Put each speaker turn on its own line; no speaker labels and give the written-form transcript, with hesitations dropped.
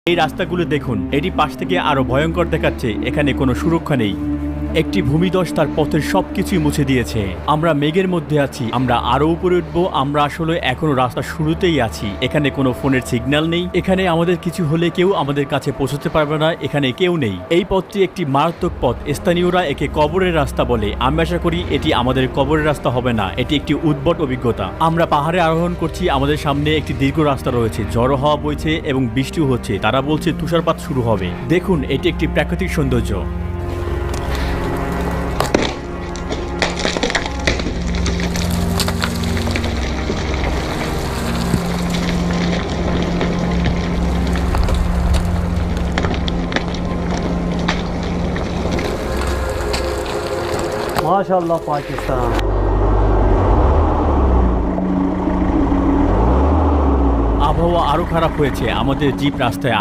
এই রাস্তাগুলো দেখুন, এটি পাশ থেকে আরো ভয়ঙ্কর দেখাচ্ছে। এখানে কোনো সুরক্ষা নেই। একটি ভূমিধস তার পথের সবকিছুই মুছে দিয়েছে। আমরা মেঘের মধ্যে আছি, আমরা আরো উপরে উঠবো। আমরা আসলে এখনো রাস্তার শুরুতেই আছি। এখানে কোনো ফোনের সিগন্যাল নেই। এখানে আমাদের কিছু হলে কেউ আমাদের কাছে পৌঁছতে পারবে না। এখানে কেউ নেই। এই পথটি একটি মারাত্মক পথ। স্থানীয়রা একে কবরের রাস্তা বলে। আমি আশা করি এটি আমাদের কবরের রাস্তা হবে না। এটি একটি উদ্ভট অভিজ্ঞতা। আমরা পাহাড়ে আরোহণ করছি। আমাদের সামনে একটি দীর্ঘ রাস্তা রয়েছে। ঝড়ো হাওয়া বইছে এবং বৃষ্টিও হচ্ছে। তারা বলছে তুষারপাত শুরু হবে। দেখুন, এটি একটি প্রাকৃতিক সৌন্দর্য।
माशाल्लाह पाकिस्तान।
আবহাওয়া আরো খারাপ হয়েছে। আমাদের জিপ রাস্তায়